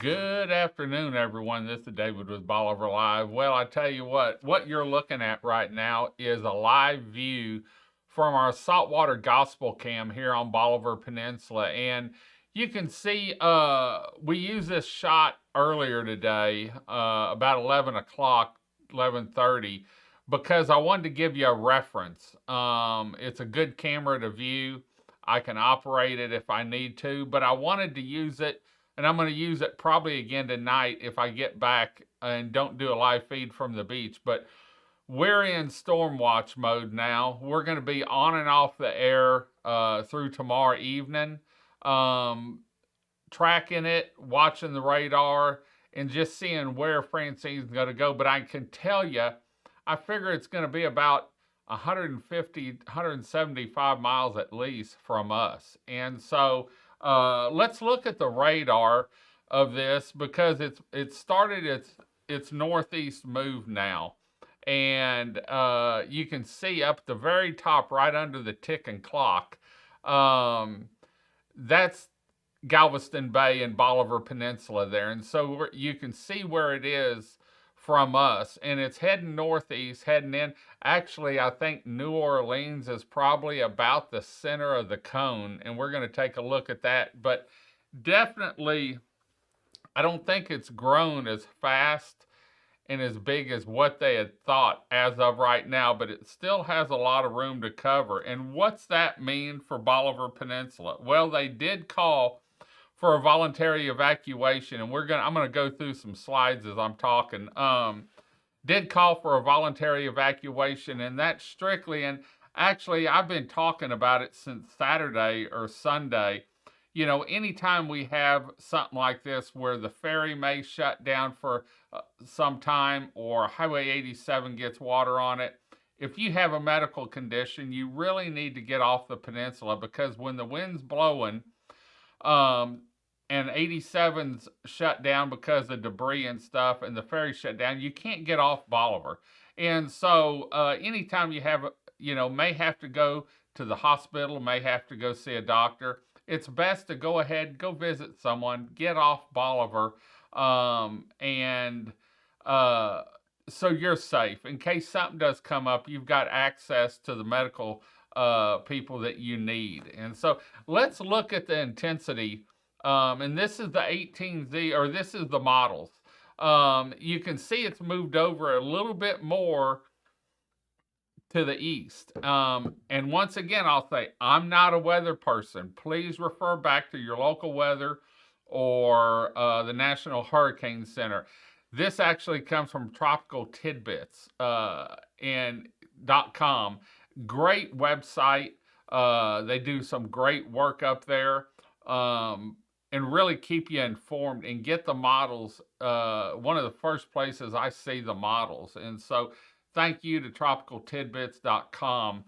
Good afternoon, everyone. This is David with Bolivar Live. Well, I tell you what you're looking at right now is a live view from our saltwater gospel cam here on Bolivar Peninsula. And you can see we used this shot earlier today, about 11 o'clock, 11:30, because I wanted to give you a reference. It's a good camera to view. I can operate it if I need to, but I wanted to use it, and I'm going to use it probably again tonight if I get back and don't do a live feed from the beach. But we're in storm watch mode now. We're going to be on and off the air through tomorrow evening, tracking it, watching the radar, and just seeing where Francine's going to go. But I can tell you, I figure it's going to be about 150, 175 miles at least from us. And so let's look at the radar of this, because it started its northeast move now. And you can see up at the very top, right under the ticking clock, that's Galveston Bay and Bolivar Peninsula there. And so you can see where it is from us, and it's heading northeast, heading in. Actually, I think New Orleans is probably about the center of the cone, and we're going to take a look at that. But definitely, I don't think it's grown as fast and as big as what they had thought as of right now, but it still has a lot of room to cover. And what's that mean for Bolivar Peninsula? Well, they did call for a voluntary evacuation, and I'm gonna go through some slides as I'm talking. Did call for a voluntary evacuation, and that's strictly, and actually I've been talking about it since Saturday or Sunday. You know, anytime we have something like this where the ferry may shut down for some time, or Highway 87 gets water on it, if you have a medical condition, you really need to get off the peninsula, because when the wind's blowing, and 87's shut down because of debris and stuff, and the ferry shut down, you can't get off Bolivar. And so anytime you have, may have to go to the hospital, may have to go see a doctor, it's best to go ahead, go visit someone, get off Bolivar, and so you're safe. In case something does come up, you've got access to the medical people that you need. And so let's look at the intensity. And this is the 18Z, or this is the models. You can see it's moved over a little bit more to the east. And once again, I'll say, I'm not a weather person. Please refer back to your local weather or the National Hurricane Center. This actually comes from Tropical Tidbits and .com. Great website. They do some great work up there, and really keep you informed and get the models. One of the first places I see the models. And so thank you to tropicaltidbits.com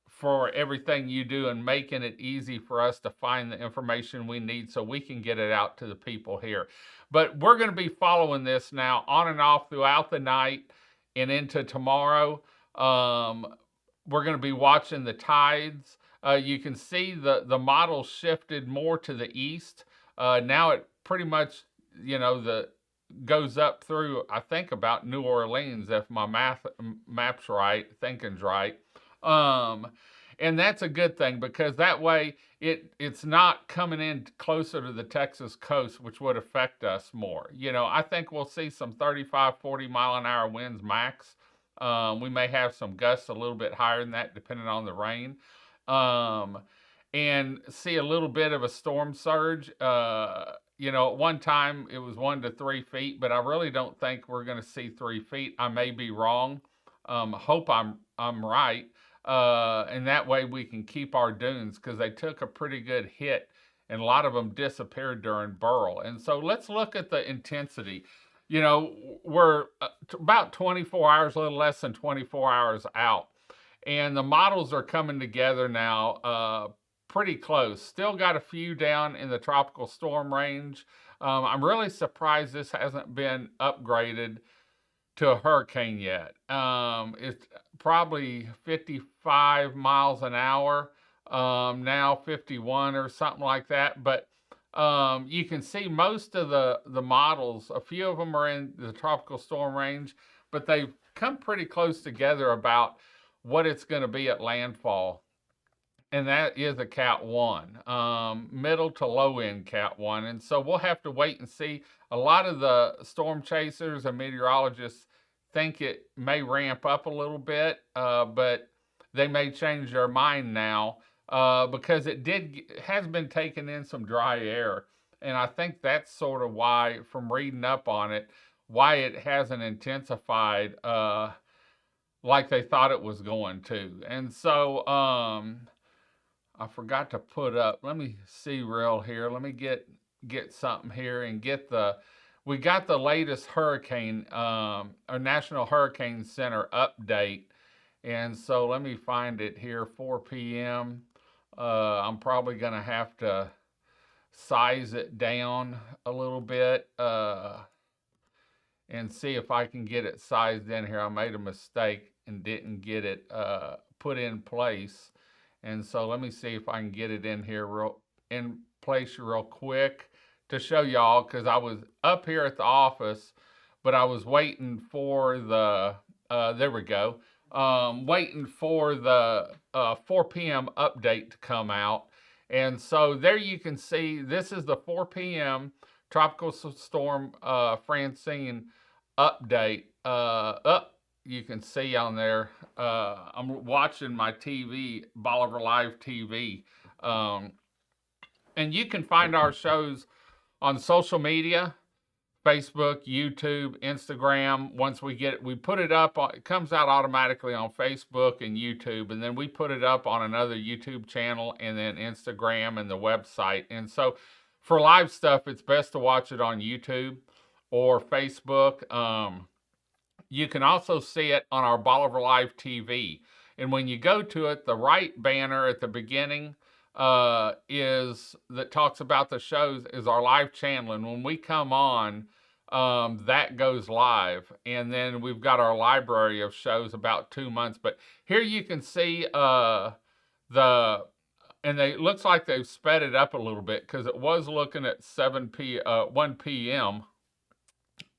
for everything you do and making it easy for us to find the information we need so we can get it out to the people here. But we're going to be following this now on and off throughout the night and into tomorrow. We're going to be watching the tides. You can see the model shifted more to the east. Now it pretty much, goes up through, I think, about New Orleans, if my map's right, thinking's right. And that's a good thing, because that way it's not coming in closer to the Texas coast, which would affect us more. I think we'll see some 35, 40 mile an hour winds max. We may have some gusts a little bit higher than that, depending on the rain. And see a little bit of a storm surge. At one time it was 1 to 3 feet, but I really don't think we're going to see 3 feet. I may be wrong. Hope I'm right. And that way we can keep our dunes, because they took a pretty good hit, and a lot of them disappeared during Burl. And so let's look at the intensity. We're about 24 hours, a little less than 24 hours out. And the models are coming together now pretty close. Still got a few down in the tropical storm range. I'm really surprised this hasn't been upgraded to a hurricane yet. It's probably 55 miles an hour, now 51 or something like that. But You can see most of the models. A few of them are in the tropical storm range, but they've come pretty close together about what it's going to be at landfall, and that is a Cat 1, middle to low end Cat 1. And so we'll have to wait and see. A lot of the storm chasers and meteorologists think it may ramp up a little bit, but they may change their mind now, because has been taking in some dry air. And I think that's sort of why, from reading up on it, why it hasn't intensified like they thought it was going to. And so I forgot to put up. Let me see real here. Let me get something here and get the. We got the latest hurricane, or National Hurricane Center update, and so let me find it here. 4 p.m. I'm probably gonna have to size it down a little bit, and see if I can get it sized in here. I made a mistake and didn't get it put in place. And so let me see if I can get it in here in place real quick to show y'all, because I was up here at the office, but I was waiting for the, there we go, waiting for the 4 p.m. update to come out. And so there you can see, this is the 4 p.m. Tropical Storm Francine update. You can see on there, I'm watching my TV, Bolivar Live TV. And you can find our shows on social media, Facebook, YouTube, Instagram. Once we put it up, it comes out automatically on Facebook and YouTube, and then we put it up on another YouTube channel, and then Instagram and the website. And so for live stuff, it's best to watch it on YouTube or Facebook. You can also see it on our Bolivar Live TV. And when you go to it, the right banner at the beginning that talks about the shows is our live channel. And when we come on, that goes live. And then we've got our library of shows about 2 months. But here you can see and it looks like they've sped it up a little bit, because it was looking at 1 p.m.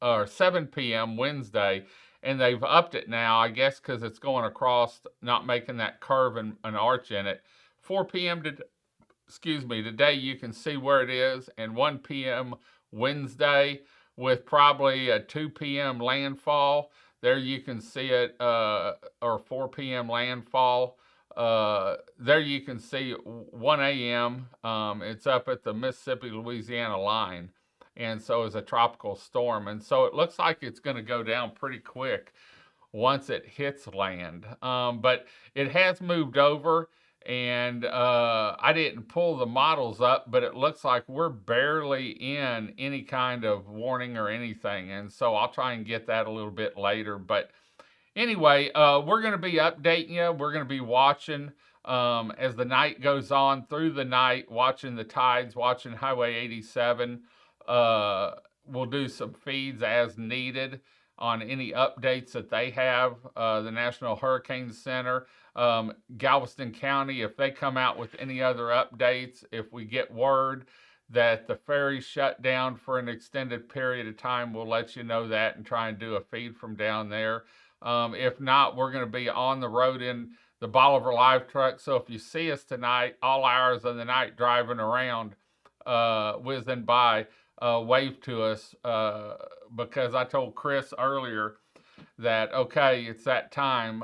or 7 p.m. Wednesday, and they've upped it now, I guess, because it's going across, not making that curve and an arch in it. 4 p.m. today, you can see where it is, and 1 p.m. Wednesday with probably a 2 p.m. landfall. There you can see it, or 4 p.m. landfall. There you can see 1 a.m. It's up at the Mississippi-Louisiana line. And so is a tropical storm. And so it looks like it's going to go down pretty quick once it hits land. But it has moved over, and I didn't pull the models up, but it looks like we're barely in any kind of warning or anything. And so I'll try and get that a little bit later. But anyway, we're going to be updating you. We're going to be watching as the night goes on, through the night, watching the tides, watching Highway 87. We'll do some feeds as needed on any updates that they have. The National Hurricane Center, Galveston County, if they come out with any other updates, if we get word that the ferry shut down for an extended period of time, we'll let you know that and try and do a feed from down there. If not, we're going to be on the road in the Bolivar Live truck. So if you see us tonight, all hours of the night driving around, whizzing by, wave to us, because I told Chris earlier that, okay, it's that time,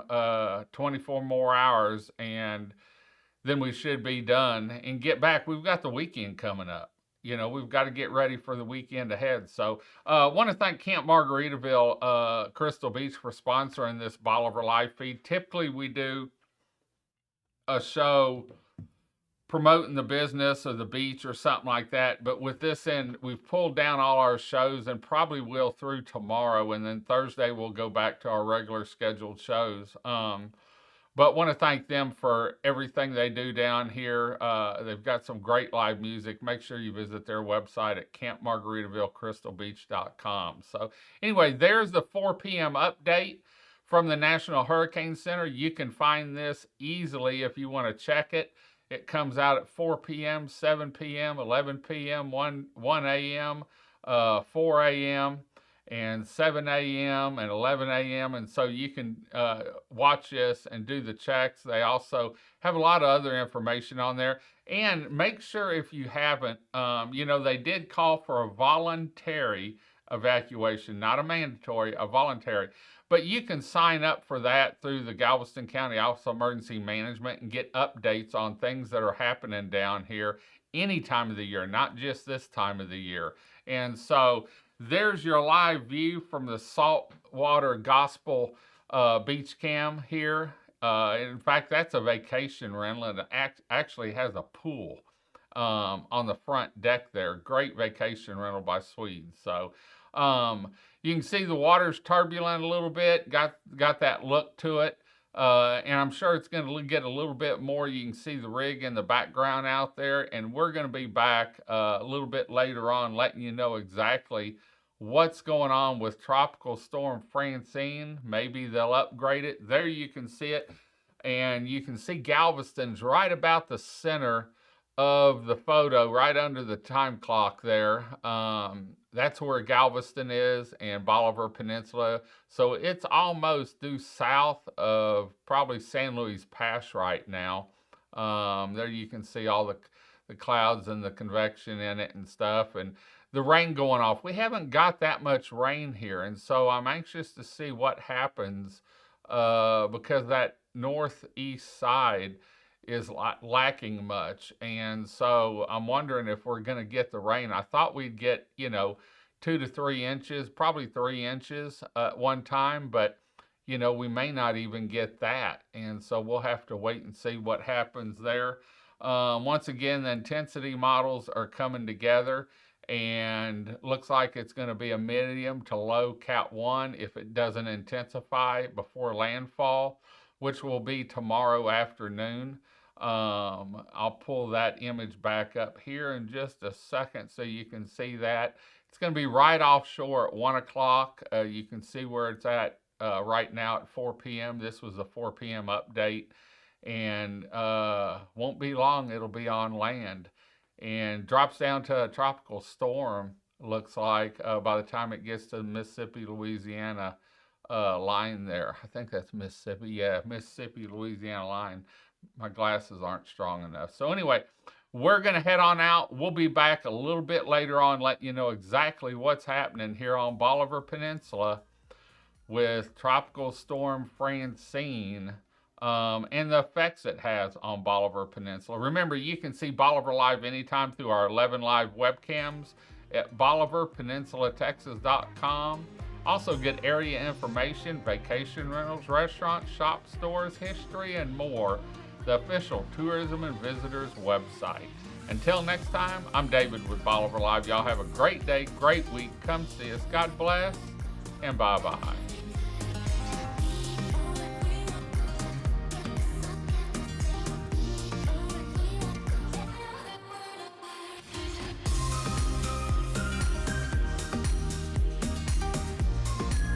24 more hours, and then we should be done and get back. We've got the weekend coming up. We've got to get ready for the weekend ahead. So I want to thank Camp Margaritaville, Crystal Beach, for sponsoring this Bolivar Live feed. Typically, we do a show promoting the business of the beach or something like that, but with this end, we've pulled down all our shows, and probably will through tomorrow, and then Thursday we'll go back to our regular scheduled shows. But want to thank them for everything they do down here. They've got some great live music. Make sure you visit their website at campmargaritavillecrystalbeach.com. So anyway, there's the 4 p.m. update from the National Hurricane Center. You can find this easily if you want to check it. It comes out at 4 p.m., 7 p.m., 11 p.m., 1 a.m., 4 a.m., and 7 a.m. and 11 a.m. And so you can watch this and do the checks. They also have a lot of other information on there. And make sure, if you haven't, they did call for a voluntary evacuation, not a mandatory, a voluntary. But you can sign up for that through the Galveston County Office of Emergency Management and get updates on things that are happening down here any time of the year, not just this time of the year. And so there's your live view from the Saltwater Gospel Beach Cam here. In fact, that's a vacation rental, and it actually has a pool on the front deck there. Great vacation rental by Swedes. So you can see the water's turbulent a little bit, got that look to it. And I'm sure it's going to get a little bit more. You can see the rig in the background out there, and we're going to be back a little bit later on letting you know exactly what's going on with Tropical Storm Francine. Maybe they'll upgrade it. There you can see it, and you can see Galveston's right about the center of the photo, right under the time clock there. That's where Galveston is, and Bolivar Peninsula. So it's almost due south of probably San Luis Pass right now. There you can see all the clouds and the convection in it and stuff, and the rain going off. We haven't got that much rain here, and so I'm anxious to see what happens because that northeast side is lacking much. And so I'm wondering if we're going to get the rain. I thought we'd get, 2 to 3 inches, probably 3 inches at one time, but, we may not even get that. And so we'll have to wait and see what happens there. Once again, the intensity models are coming together, and looks like it's going to be a medium to low Cat 1 if it doesn't intensify before landfall, which will be tomorrow afternoon. I'll pull that image back up here in just a second so you can see that. It's going to be right offshore at 1 o'clock. You can see where it's at right now at 4 p.m. This was a 4 p.m. update, and won't be long, it'll be on land. And drops down to a tropical storm, looks like, by the time it gets to the Mississippi-Louisiana line there. I think that's Mississippi. Yeah, Mississippi-Louisiana line. My glasses aren't strong enough. So anyway, we're going to head on out. We'll be back a little bit later on, letting you know exactly what's happening here on Bolivar Peninsula with Tropical Storm Francine. And the effects it has on Bolivar Peninsula. Remember, you can see Bolivar Live anytime through our 11 live webcams at BolivarPeninsulaTexas.com. Also get area information, vacation rentals, restaurants, shop stores, history, and more. The official Tourism and Visitors website. Until next time, I'm David with Bolivar Live. Y'all have a great day, great week. Come see us. God bless, and bye-bye.